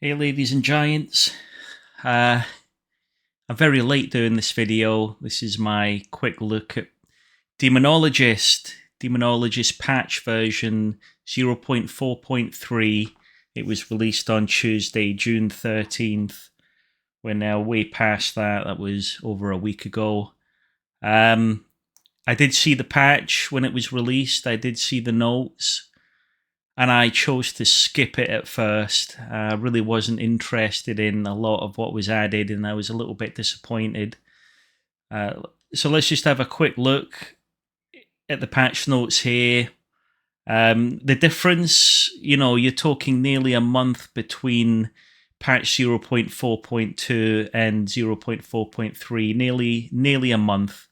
Hey ladies and giants, I'm very late doing this video. This is my quick look at Demonologist patch version 0.4.3. It was released on Tuesday, June 13th. We're now way past that. That was over a week ago. I did see the patch when it was released. I did see the notes. And I chose to skip it at first. I really wasn't interested in a lot of what was added, and I was a little bit disappointed. So let's just have a quick look at the patch notes here. The difference, you're talking nearly a month between patch 0.4.2 and 0.4.3, nearly a month.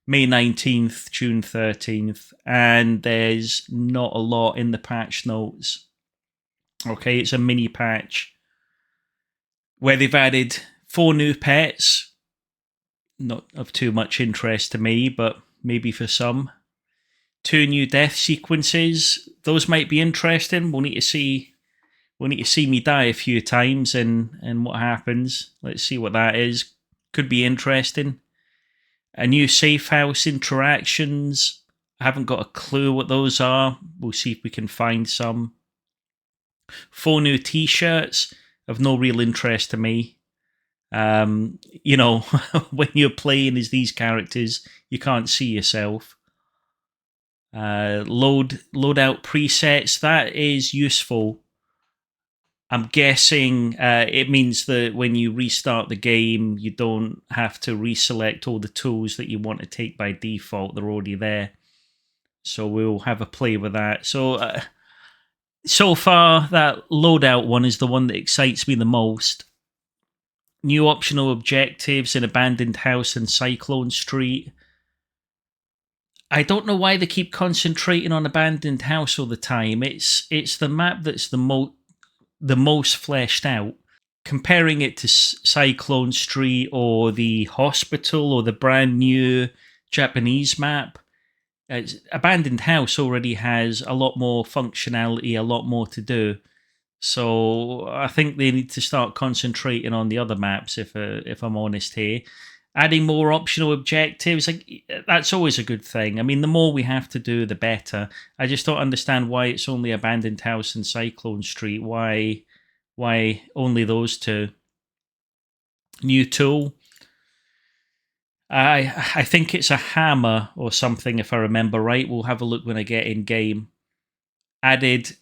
May 19th, June 13th, and there's not a lot in the patch notes. Okay, it's a mini patch where they've added 4 new pets. Not of too much interest to me, but maybe for some. 2 new death sequences. Those might be interesting. We'll need to see me die a few times and what happens. Let's see what that is. Could be interesting. A new safe house interactions. I haven't got a clue what those are. We'll see if we can find some. 4 new t-shirts of no real interest to me. When you're playing as these characters, you can't see yourself. Loadout presets, that is useful. I'm guessing it means that when you restart the game, you don't have to reselect all the tools that you want to take by default. They're already there. So we'll have a play with that. So far, that loadout one is the one that excites me the most. New optional objectives in Abandoned House and Cyclone Street. I don't know why they keep concentrating on Abandoned House all the time. It's the map that's the most fleshed out. Comparing it to Cyclone Street or the hospital or the brand new Japanese map, Abandoned House already has a lot more functionality, a lot more to do. So I think they need to start concentrating on the other maps. If I'm honest here, adding more optional objectives, that's always a good thing. I mean, the more we have to do, the better. I just don't understand why it's only Abandoned House and Cyclone Street. Why only those two? New tool. I think it's a hammer or something, if I remember right. We'll have a look when I get in game. Added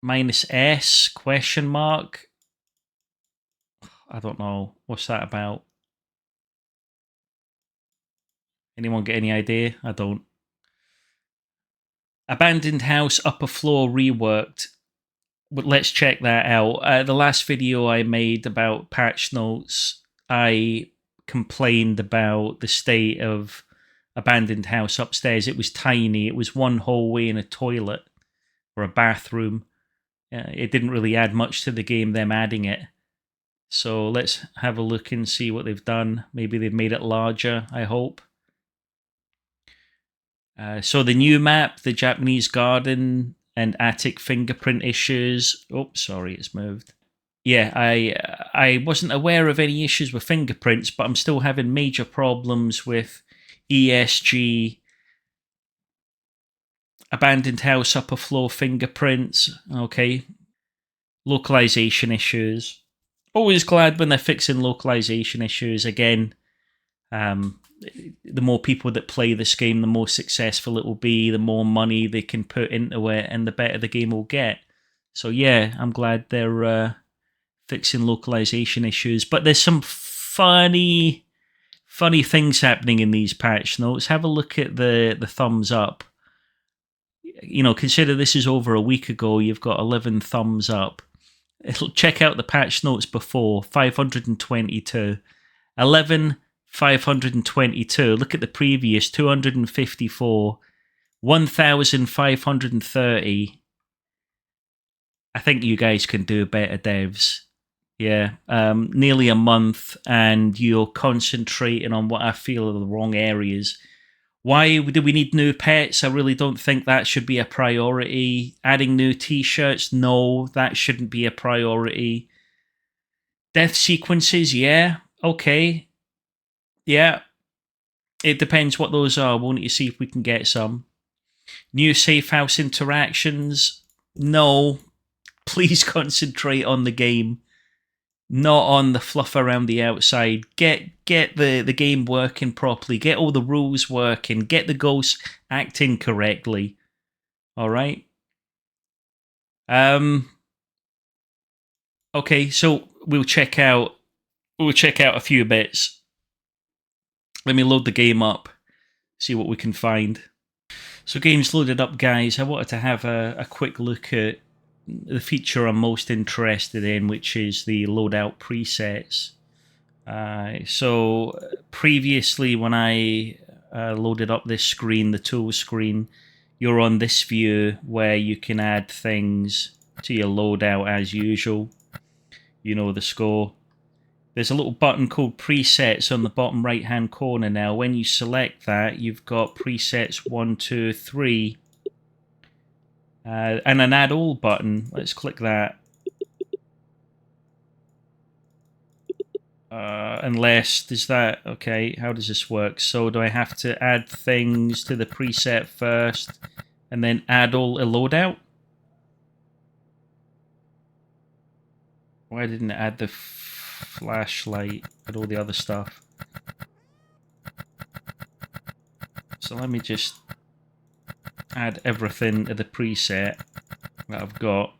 -S question mark. I don't know. What's that about? Anyone get any idea? I don't. Abandoned House upper floor reworked. But let's check that out. The last video I made about patch notes, I complained about the state of Abandoned House upstairs. It was tiny. It was one hallway and a toilet or a bathroom. It didn't really add much to the game, them adding it. So let's have a look and see what they've done. Maybe they've made it larger, I hope. So the new map, the Japanese garden and attic fingerprint issues. Oh, sorry, it's moved. Yeah, I wasn't aware of any issues with fingerprints, but I'm still having major problems with ESG, Abandoned House upper floor fingerprints. Okay, localization issues. Always glad when they're fixing localization issues. Again, the more people that play this game, the more successful it will be, the more money they can put into it, and the better the game will get. So yeah, I'm glad they're fixing localization issues. But there's some funny things happening in these patch notes. Have a look at the thumbs up. Consider this is over a week ago. You've got 11 thumbs up. Check out the patch notes before, 522. 11, 522. Look at the previous, 254. 1,530. I think you guys can do better, devs. Yeah, nearly a month, and you're concentrating on what I feel are the wrong areas. Why do we need new pets? I really don't think that should be a priority. Adding new t-shirts, no, that shouldn't be a priority. Death sequences, yeah. Okay. Yeah. It depends what those are. We'll need to see if we can get some. New safe house interactions. No. Please concentrate on the game. Not on the fluff around the outside. Get the game working properly. Get all the rules working. Get the ghosts acting correctly. Alright? Okay, so we'll check out a few bits. Let me load the game up, see what we can find. So game's loaded up, guys. I wanted to have a quick look at the feature I'm most interested in, which is the loadout presets. So previously when I loaded up this screen, the tools screen, you're on this view where you can add things to your loadout as usual. You know the score. There's a little button called presets on the bottom right hand corner now. When you select that, you've got presets 1, 2, 3 and an add all button. Let's click that. Unless, does that, okay, how does this work? So do I have to add things to the preset first and then add all a loadout? Why didn't it add the flashlight and all the other stuff? So let me just add everything to the preset that I've got.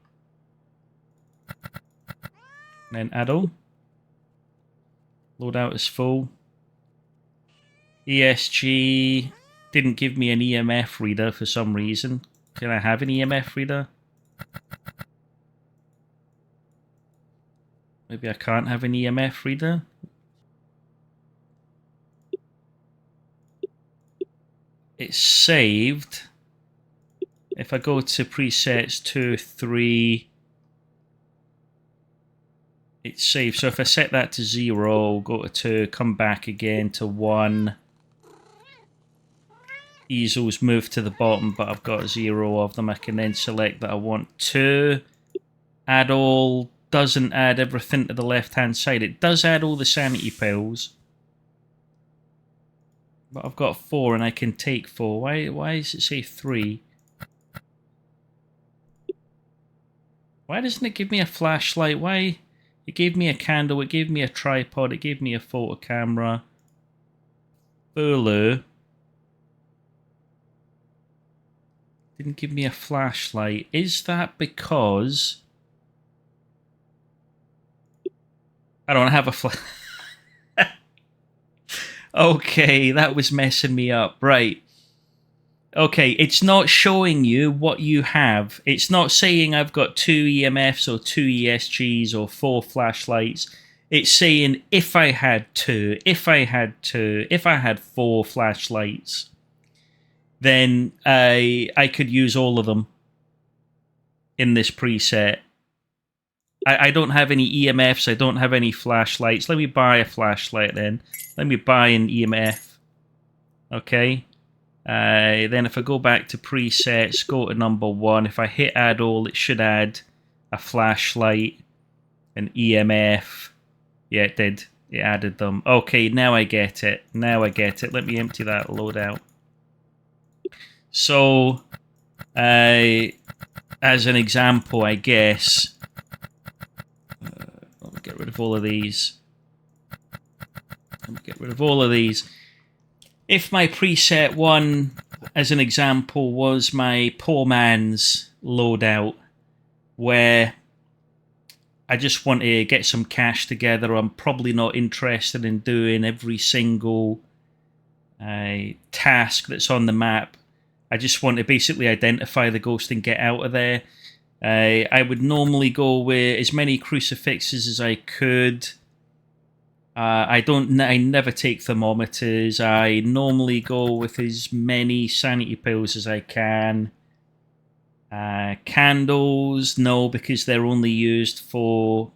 And then add all. Loadout is full. ESG didn't give me an EMF reader for some reason. Can I have an EMF reader? Maybe I can't have an EMF reader. It's saved. If I go to presets 2, 3, it's saved. So if I set that to 0, go to 2, come back again to 1. Easels move to the bottom, but I've got 0 of them. I can then select that I want 2. Add all doesn't add everything to the left-hand side. It does add all the sanity pills. But I've got 4 and I can take 4. Why does it say 3? Why doesn't it give me a flashlight? Why? It gave me a candle, it gave me a tripod, it gave me a photo camera. Hulu. Didn't give me a flashlight. Is that because I don't have a flash? Okay, that was messing me up. Right. Okay, it's not showing you what you have. It's not saying I've got 2 EMFs or 2 ESGs or 4 flashlights. It's saying if I had 2, if I had 2, if I had 4 flashlights, then I could use all of them in this preset. I don't have any EMFs. I don't have any flashlights. Let me buy a flashlight then. Let me buy an EMF. Okay. Then if I go back to presets, go to number 1. If I hit add all, it should add a flashlight, an EMF. Yeah, it did. It added them. Okay, now I get it. Now I get it. Let me empty that loadout. So, as an example, I guess, let me get rid of all of these. Let me get rid of all of these. If my preset 1, as an example, was my poor man's loadout, where I just want to get some cash together, I'm probably not interested in doing every single task that's on the map. I just want to basically identify the ghost and get out of there. I would normally go with as many crucifixes as I could. I never take thermometers. I normally go with as many sanity pills as I can. Candles, no, because they're only used for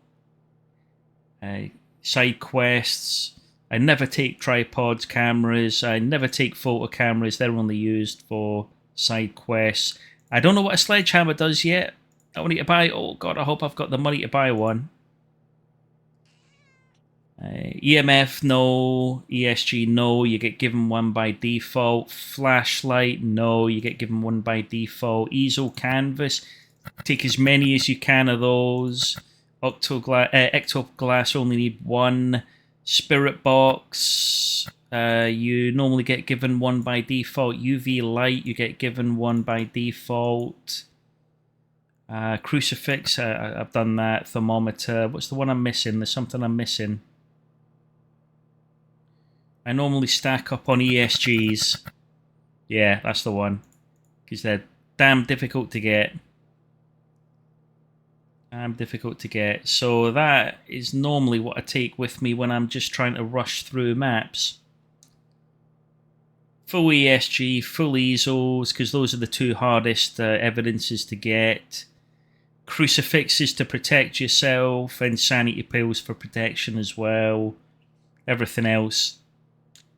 side quests. I never take tripods, cameras. I never take photo cameras. They're only used for side quests. I don't know what a sledgehammer does yet. I need to buy. Oh god, I hope I've got the money to buy one. EMF, no. ESG, no. You get given one by default. Flashlight, no. You get given one by default. Easel canvas, take as many as you can of those. Ectoglass only need one. Spirit box, you normally get given one by default. UV light, you get given one by default. Crucifix, I've done that. Thermometer, what's the one I'm missing? There's something I'm missing. I normally stack up on ESGs. Yeah, that's the one. Because they're damn difficult to get. So that is normally what I take with me when I'm just trying to rush through maps. Full ESG, full easels, because those are the two hardest evidences to get. Crucifixes to protect yourself, and sanity pills for protection as well. Everything else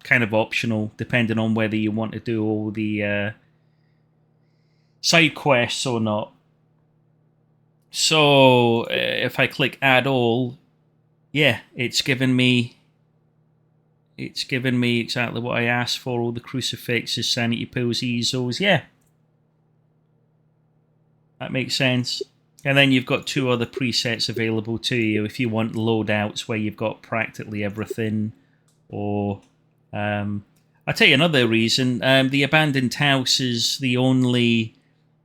kind of optional, depending on whether you want to do all the side quests or not. So if I click add all, yeah, it's given me exactly what I asked for. All the crucifixes, sanity pills, easels. Yeah, that makes sense. And then you've got two other presets available to you if you want loadouts where you've got practically everything. Or I'll tell you another reason. The abandoned house is the only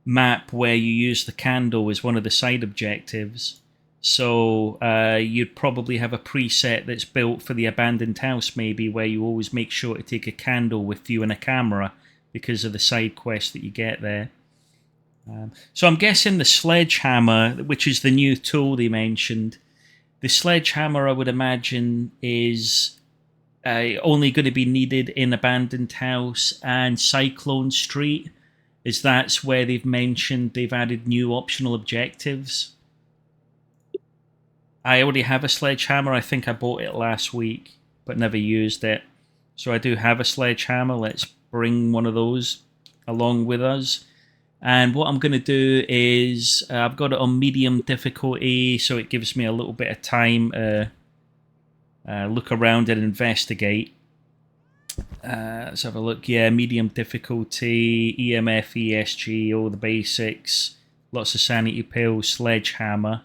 map where you use the candle as one of the side objectives. So you'd probably have a preset that's built for the abandoned house, maybe, where you always make sure to take a candle with you and a camera because of the side quest that you get there. So I'm guessing the sledgehammer, which is the new tool they mentioned, the sledgehammer I would imagine is only going to be needed in abandoned house and Cyclone Street, is that's where they've mentioned they've added new optional objectives. I already have a sledgehammer. I think I bought it last week, but never used it. So I do have a sledgehammer. Let's bring one of those along with us. And what I'm going to do is I've got it on medium difficulty, so it gives me a little bit of time to look around and investigate. Let's have a look. Yeah, medium difficulty, EMF, ESG, all the basics, lots of sanity pills, sledgehammer.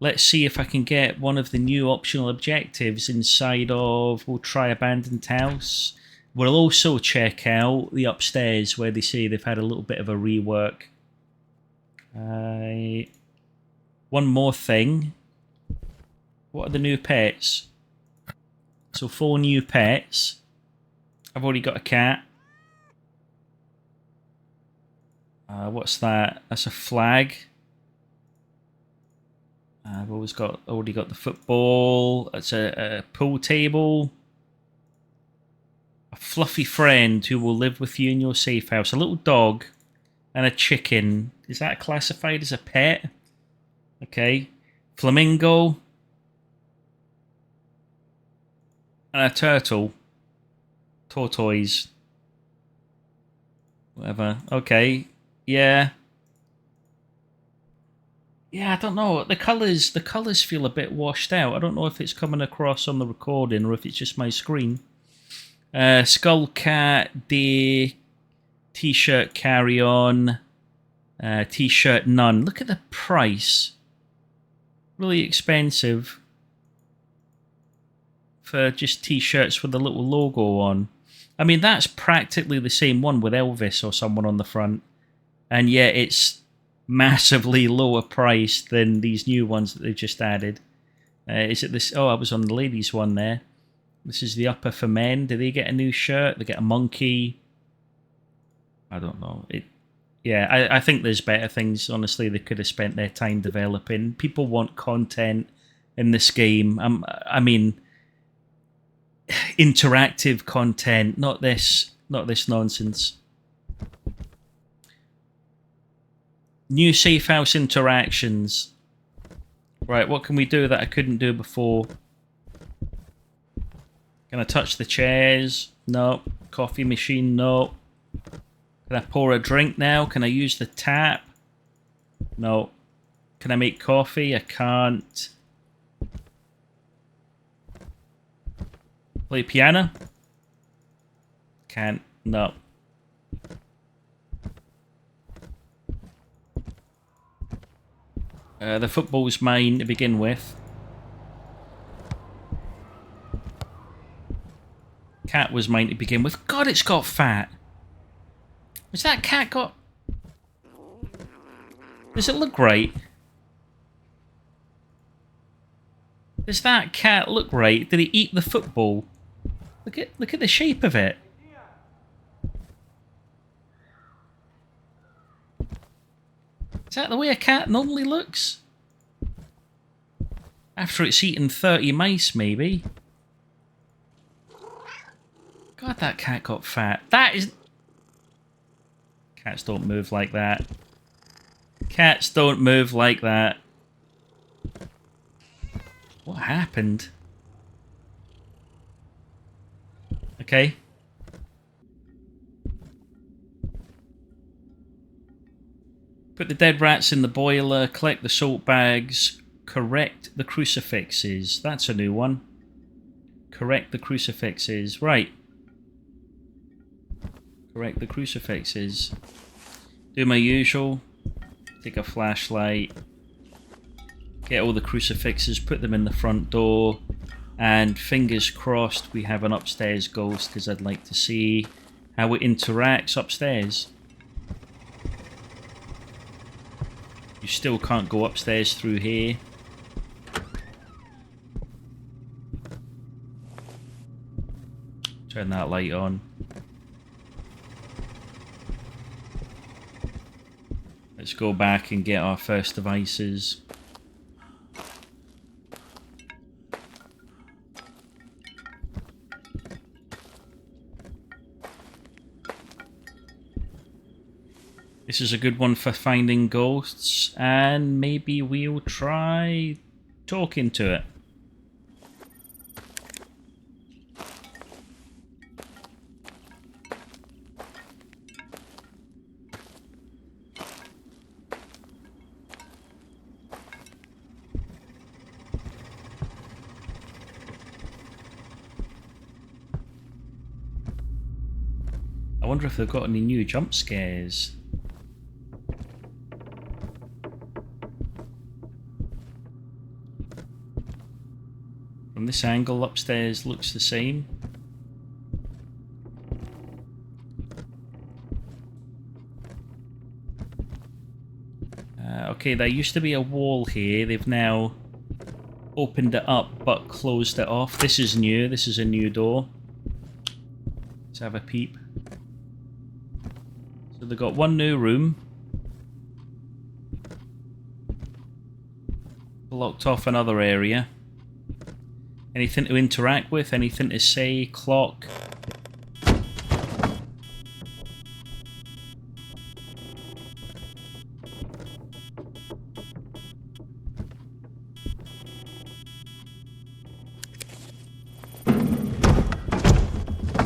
Let's see if I can get one of the new optional objectives inside of, we'll try abandoned house. We'll also check out the upstairs where they say they've had a little bit of a rework. One more thing. What are the new pets? So 4 new pets. I've already got a cat. What's that? That's a flag. I've already got the football. That's a pool table. A fluffy friend who will live with you in your safe house. A little dog and a chicken. Is that classified as a pet? Okay. Flamingo. And a turtle. Tortoise. Whatever. Okay. Yeah. Yeah, I don't know. The colours feel a bit washed out. I don't know if it's coming across on the recording or if it's just my screen. Skull Cat, Day, T-shirt Carry On, T-shirt None. Look at the price. Really expensive for just T-shirts with a little logo on. I mean, that's practically the same one with Elvis or someone on the front. And yet it's massively lower priced than these new ones that they've just added. Is it this? Oh, I was on the ladies one there. This is the upper for men. Do they get a new shirt? They get a monkey. I don't know. Yeah, I think there's better things, honestly, they could have spent their time developing. People want content in this game. I mean, interactive content, not this nonsense. New safe house interactions. Right, what can we do that I couldn't do before? Can I touch the chairs? No. Coffee machine? No. Can I pour a drink now? Can I use the tap? No. Can I make coffee? I can't. Play piano? Can't. No. The football's mine to begin with. Cat was mine to begin with. God, it's got fat. Has that cat got... Does it look right? Does that cat look right? Did he eat the football? Look at the shape of it. Is that the way a cat normally looks? After it's eaten 30 mice, maybe. God, that cat got fat. That is... Cats don't move like that. Cats don't move like that. What happened? Okay. Put the dead rats in the boiler, collect the salt bags, correct the crucifixes. That's a new one. Correct the crucifixes. Right. Correct the crucifixes. Do my usual. Take a flashlight. Get all the crucifixes, put them in the front door. And fingers crossed we have an upstairs ghost, because I'd like to see how it interacts upstairs. You still can't go upstairs through here. Turn that light on. Let's go back and get our first devices. This is a good one for finding ghosts, and maybe we'll try talking to it. I wonder if they've got any new jump scares. From this angle, upstairs looks the same. Okay, there used to be a wall here. They've now opened it up but closed it off. This is new. This is a new door. Let's have a peep. So they've got one new room. Blocked off another area. Anything to interact with? Anything to say? Clock?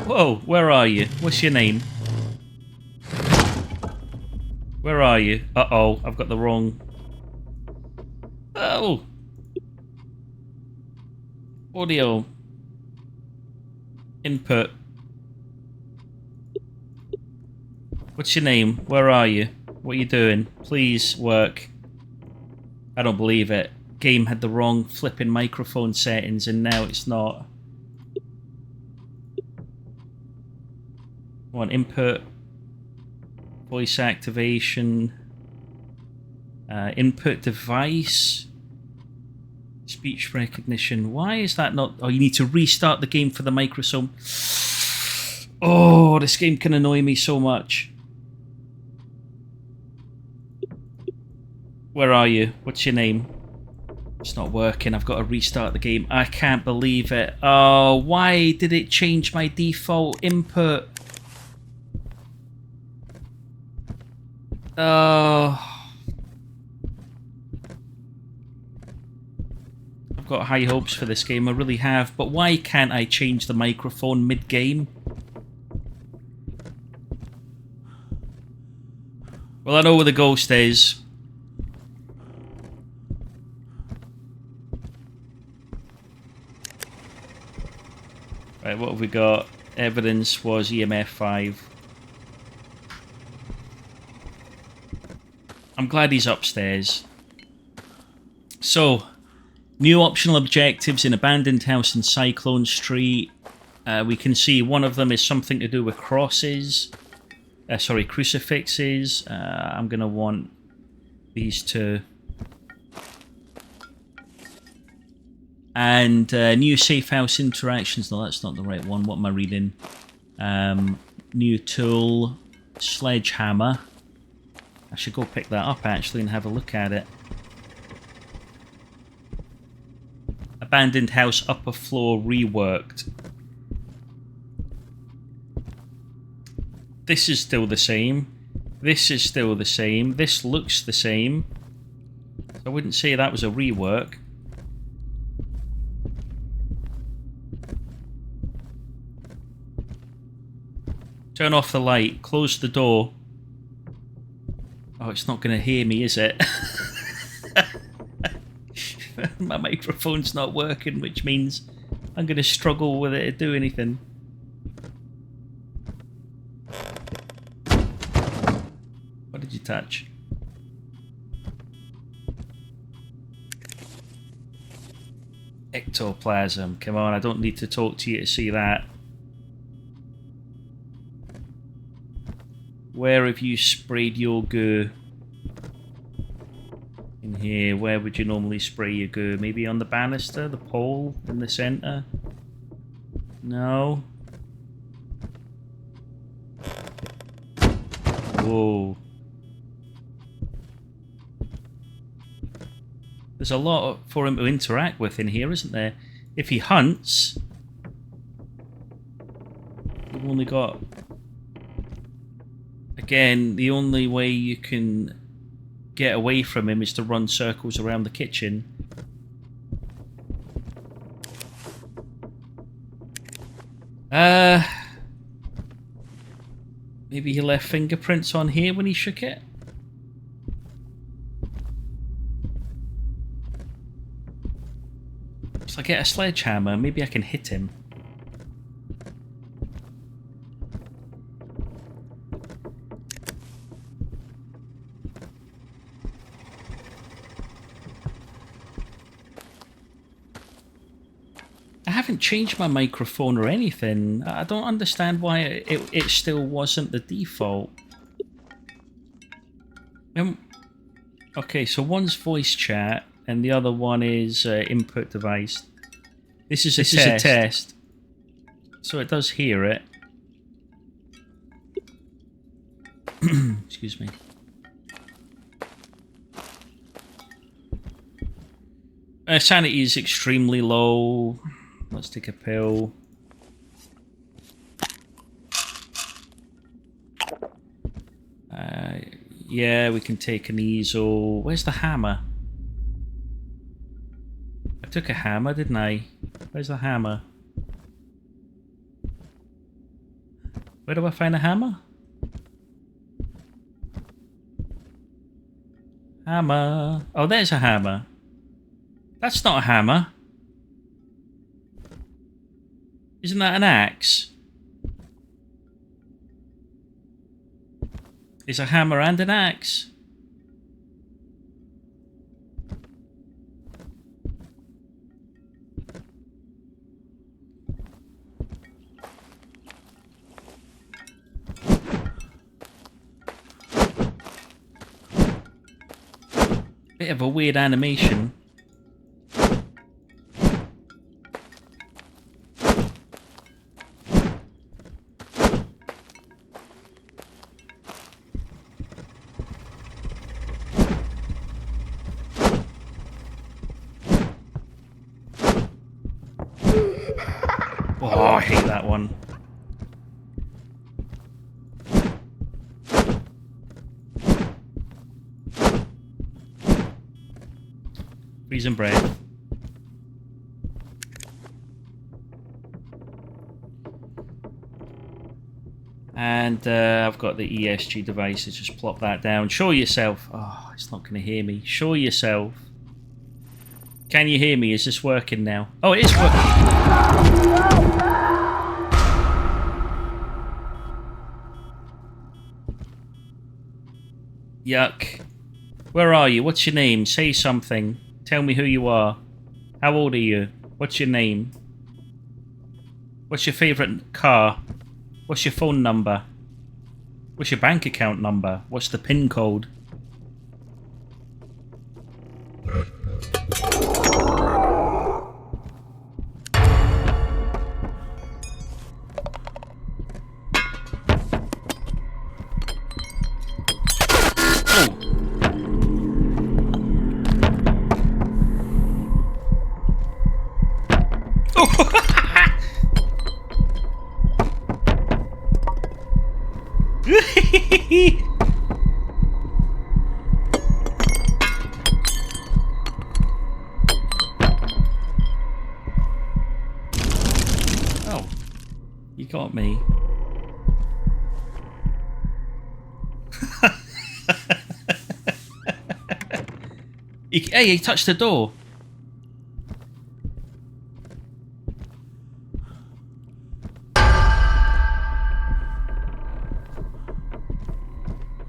Whoa, where are you? What's your name? Where are you? Uh-oh, I've got the wrong... Oh! Audio. Input. What's your name? Where are you? What are you doing? Please work. I don't believe it. Game had the wrong flipping microphone settings and now it's not. Come on, input. Voice activation. Input device. Speech recognition. Why is that not... Oh, you need to restart the game for the microphone. Oh, this game can annoy me so much. Where are you? What's your name? It's not working. I've got to restart the game. I can't believe it. Oh, why did it change my default input? Oh... Got high hopes for this game, I really have, but why can't I change the microphone mid-game? Well, I know where the ghost is. Right, what have we got? Evidence was EMF 5. I'm glad he's upstairs. So, new optional objectives in Abandoned House in Cyclone Street. We can see one of them is something to do with crosses. Sorry, crucifixes. I'm going to want these two. And new safe house interactions. No, that's not the right one. What am I reading? New tool. Sledgehammer. I should go pick that up actually and have a look at it. Abandoned house upper floor reworked. This is still the same. This is still the same. This looks the same. I wouldn't say that was a rework. Turn off the light. Close the door. Oh, it's not going to hear me, is it? My microphone's not working, which means I'm going to struggle with it to do anything. What did you touch? Ectoplasm. Come on, I don't need to talk to you to see that. Where have you sprayed your goo? In here, where would you normally spray your goo? Maybe on the banister, the pole in the center? No? Whoa. There's a lot for him to interact with in here, isn't there? If he hunts, we've only got... Again, the only way you can get away from him is to run circles around the kitchen. Maybe he left fingerprints on here when he shook it? If I get a sledgehammer, maybe I can hit him. I haven't changed my microphone or anything. I don't understand why it still wasn't the default. Okay, so one's voice chat and the other one is input device. This is a test. So it does hear it. Excuse me. Sanity is extremely low. Let's take a pill. Yeah, we can take an easel. Where's the hammer? I took a hammer, didn't I? Where's the hammer? Where do I find a hammer? Hammer. Oh, there's a hammer. That's not a hammer. Isn't that an axe? It's a hammer and an axe. Bit of a weird animation. Oh, I hate that one. Freezing breath. And I've got the ESG device. Let's just plop that down. Show yourself. Oh, it's not going to hear me. Show yourself. Can you hear me? Is this working now? Oh, it is working. Yuck. Where are you? What's your name? Say something. Tell me who you are. How old are you? What's your name? What's your favourite car? What's your phone number? What's your bank account number? What's the PIN code? Oh, you got me. Hey, he touched the door.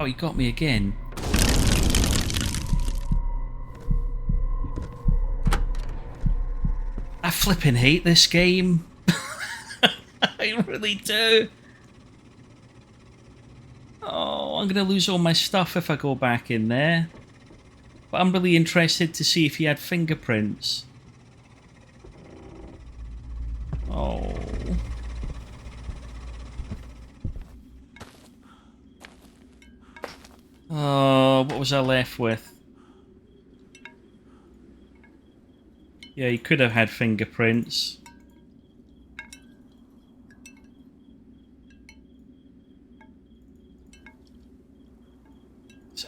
Oh, he got me again. I flipping hate this game. I really do. Oh, I'm going to lose all my stuff if I go back in there. But I'm really interested to see if he had fingerprints. Oh. Oh, what was I left with? Yeah, he could have had fingerprints.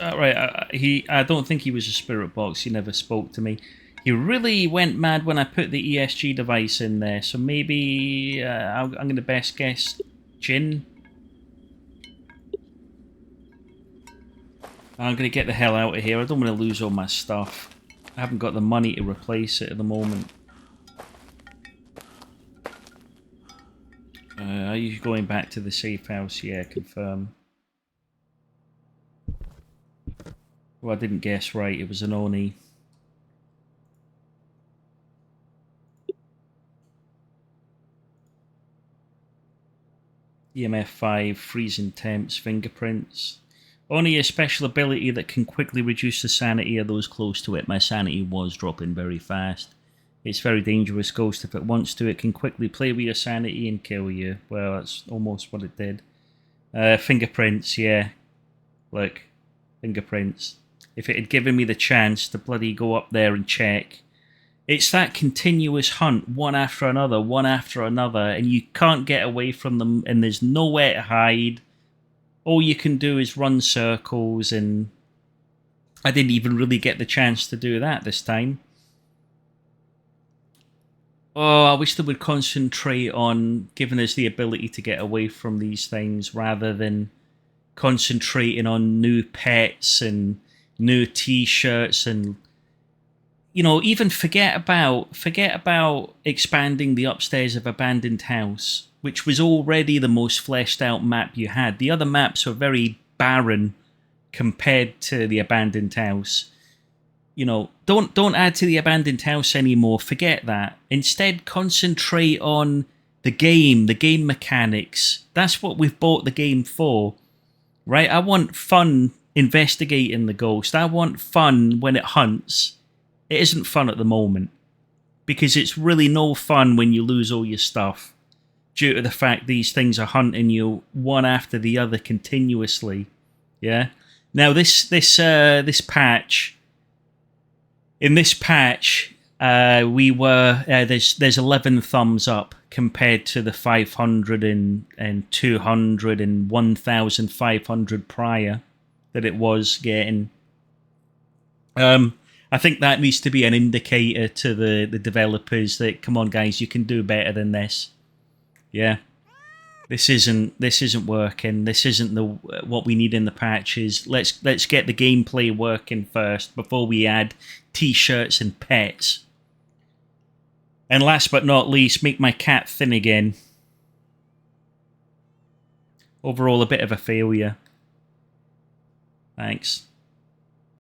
Right, I don't think he was a spirit box. He never spoke to me. He really went mad when I put the ESG device in there. So maybe I'm going to best guess Jinn. I'm going to get the hell out of here. I don't want to lose all my stuff. I haven't got the money to replace it at the moment. Are you going back to the safe house? Yeah, confirm. Well, I didn't guess right. It was an Oni. EMF 5, freezing temps, fingerprints. Only a special ability that can quickly reduce the sanity of those close to it. My sanity was dropping very fast. It's very dangerous ghost. If it wants to, it can quickly play with your sanity and kill you. Well, that's almost what it did. Fingerprints, yeah. Look, fingerprints. If it had given me the chance to bloody go up there and check. It's that continuous hunt, one after another, and you can't get away from them, and there's nowhere to hide. All you can do is run circles, and I didn't even really get the chance to do that this time. Oh, I wish they would concentrate on giving us the ability to get away from these things rather than concentrating on new pets and new t-shirts and, you know, even forget about expanding the upstairs of Abandoned House, which was already the most fleshed out map you had. The other maps were very barren compared to the Abandoned House. You know, don't add to the Abandoned House anymore. Forget that. Instead, concentrate on the game mechanics. That's what we've bought the game for, right? I want fun investigating the ghost. I want fun when it hunts. It isn't fun at the moment because it's really no fun when you lose all your stuff due to the fact these things are hunting you one after the other continuously. Yeah. Now this patch. In this patch, we were there's 11 thumbs up compared to the 500 and 200 and 1,500 prior that it was getting. I think that needs to be an indicator to the developers that, come on guys, you can do better than this. Yeah. This isn't working. This isn't the what we need in the patches. Let's get the gameplay working first before we add t-shirts and pets. And last but not least, make my cat thin again. Overall, a bit of a failure. Thanks.